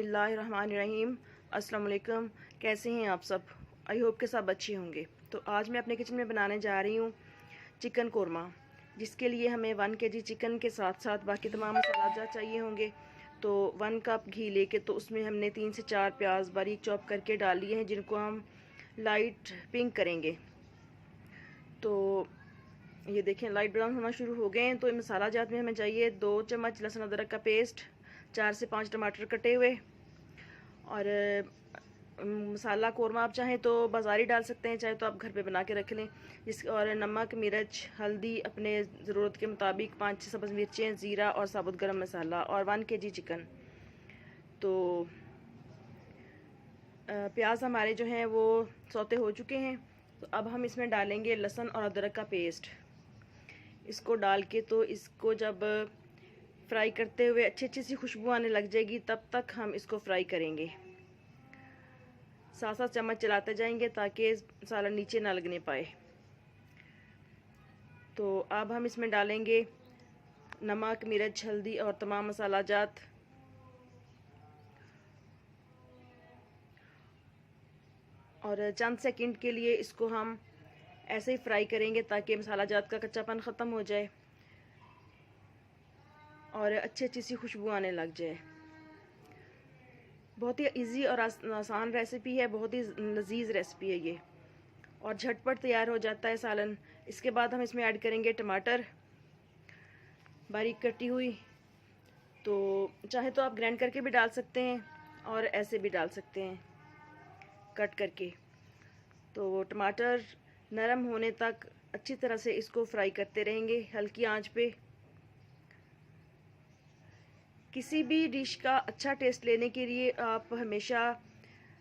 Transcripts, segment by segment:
बिस्मिल्लाहिर्रहमानिर्रहीम। अस्सलाम वालेकुम। कैसे हैं आप सब? आई होप के सब अच्छे होंगे। तो आज मैं अपने किचन में बनाने जा रही हूँ चिकन कोरमा, जिसके लिए हमें 1 kg चिकन के साथ साथ बाकी तमाम मसाला चाहिए होंगे। तो 1 कप घी लेके तो उसमें हमने 3 से 4 प्याज बारीक चॉप करके डाल लिए हैं, जिनको हम लाइट पिंक करेंगे। तो ये देखें लाइट ब्राउन होना शुरू हो गए हैं। तो मसाला जात में हमें चाहिए 2 चम्मच लहसुन अदरक का पेस्ट, 4 से 5 टमाटर कटे हुए, और मसाला कोरमा आप चाहें तो बाज़ारी डाल सकते हैं, चाहे तो आप घर पे बना के रख लें। और नमक, मिर्च, हल्दी अपने ज़रूरत के मुताबिक, 5-6 सब्ज़ मिर्चें, ज़ीरा और साबुत गरम मसाला, और 1 kg चिकन। तो प्याज हमारे जो हैं वो सौते हो चुके हैं। तो अब हम इसमें डालेंगे लहसुन और अदरक का पेस्ट। इसको डाल के तो इसको जब फ्राई करते हुए अच्छी सी खुशबू आने लग जाएगी, तब तक हम इसको फ्राई करेंगे। 7-7 चम्मच चलाते जाएंगे ताकि सालन नीचे ना लगने पाए। तो अब हम इसमें डालेंगे नमक, मिर्च, हल्दी और तमाम मसाला जात। और चंद सेकंड के लिए इसको हम ऐसे ही फ्राई करेंगे ताकि मसाला जात का कच्चापन ख़त्म हो जाए और अच्छी सी खुशबू आने लग जाए। बहुत ही इजी और आसान रेसिपी है, बहुत ही लजीज रेसिपी है ये, और झटपट तैयार हो जाता है सालन। इसके बाद हम इसमें ऐड करेंगे टमाटर बारीक कटी हुई। तो चाहे तो आप ग्राइंड करके भी डाल सकते हैं और ऐसे भी डाल सकते हैं कट करके। तो टमाटर नरम होने तक अच्छी तरह से इसको फ्राई करते रहेंगे हल्की आंच पे। किसी भी डिश का अच्छा टेस्ट लेने के लिए आप हमेशा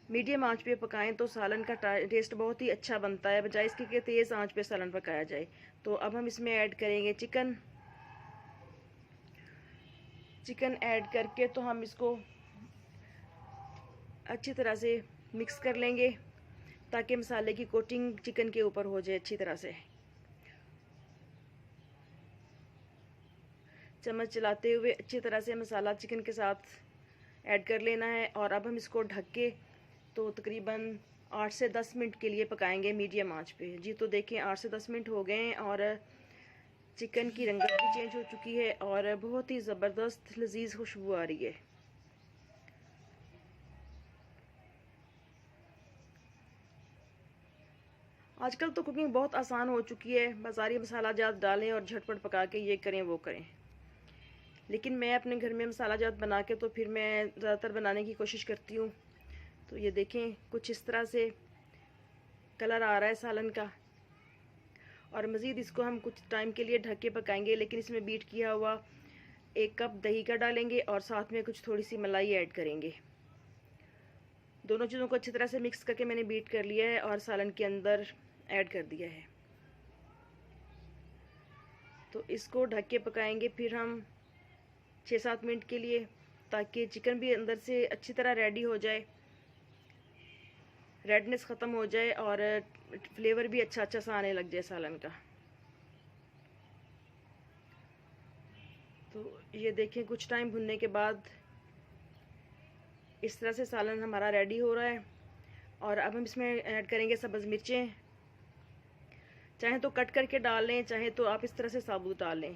मीडियम आंच पे पकाएं तो सालन का टेस्ट बहुत ही अच्छा बनता है, बजाय इसके कि तेज़ आंच पे सालन पकाया जाए। तो अब हम इसमें ऐड करेंगे चिकन ऐड करके तो हम इसको अच्छी तरह से मिक्स कर लेंगे ताकि मसाले की कोटिंग चिकन के ऊपर हो जाए अच्छी तरह से। चम्मच चलाते हुए अच्छी तरह से मसाला चिकन के साथ ऐड कर लेना है। और अब हम इसको ढक के तो तकरीबन 8 से 10 मिनट के लिए पकाएंगे मीडियम आंच पे। जी तो देखें 8 से 10 मिनट हो गए हैं और चिकन की रंगत भी चेंज हो चुकी है और बहुत ही ज़बरदस्त लजीज खुशबू आ रही है। आजकल तो कुकिंग बहुत आसान हो चुकी है, बाज़ारी मसाला जात डालें और झटपट पका के ये करें वो करें। लेकिन मैं अपने घर में मसाला जात बना के तो फिर मैं ज़्यादातर बनाने की कोशिश करती हूँ। तो ये देखें कुछ इस तरह से कलर आ रहा है सालन का। और मज़ीद इसको हम कुछ टाइम के लिए ढक के पकाएंगे, लेकिन इसमें बीट किया हुआ 1 कप दही का डालेंगे और साथ में कुछ थोड़ी सी मलाई ऐड करेंगे। दोनों चीज़ों को अच्छी तरह से मिक्स करके मैंने बीट कर लिया है और सालन के अंदर ऐड कर दिया है। तो इसको ढक के पकाएंगे फिर हम 6-7 मिनट के लिए, ताकि चिकन भी अंदर से अच्छी तरह रेडी हो जाए, रेडनेस ख़त्म हो जाए और फ्लेवर भी अच्छा सा आने लग जाए सालन का। तो ये देखें कुछ टाइम भुनने के बाद इस तरह से सालन हमारा रेडी हो रहा है। और अब हम इसमें ऐड करेंगे सब्ज़ मिर्चें। चाहे तो कट करके डाल लें, चाहे तो आप इस तरह से साबुत डाल लें।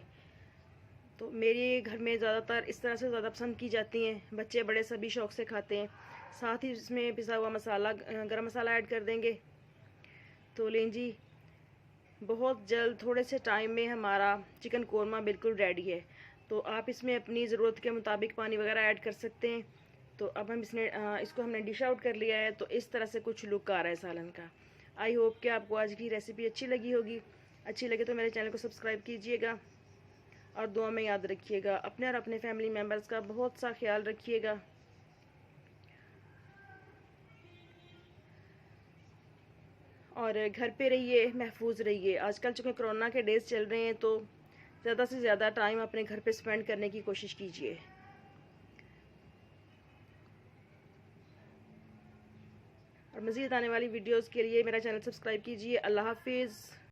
तो मेरे घर में ज़्यादातर इस तरह से ज़्यादा पसंद की जाती हैं, बच्चे बड़े सभी शौक़ से खाते हैं। साथ ही इसमें पिसा हुआ मसाला, गरम मसाला ऐड कर देंगे। तो लें जी, बहुत जल्द थोड़े से टाइम में हमारा चिकन कोरमा बिल्कुल रेडी है। तो आप इसमें अपनी ज़रूरत के मुताबिक पानी वगैरह ऐड कर सकते हैं। तो अब हम इसको हमने डिश आउट कर लिया है। तो इस तरह से कुछ लुक आ रहा है सालन का। आई होप कि आपको आज की रेसिपी अच्छी लगी होगी। अच्छी लगे तो मेरे चैनल को सब्सक्राइब कीजिएगा और दुआ में याद रखिएगा। अपने और अपने फैमिली मेम्बर्स का बहुत सा ख्याल रखिएगा। और घर पे रहिए, महफूज रहिए। आजकल चूँकि कोरोना के डेज चल रहे हैं, तो ज़्यादा से ज़्यादा टाइम अपने घर पे स्पेंड करने की कोशिश कीजिए। और मज़ीद आने वाली वीडियोज़ के लिए मेरा चैनल सब्सक्राइब कीजिए। अल्लाह हाफिज़।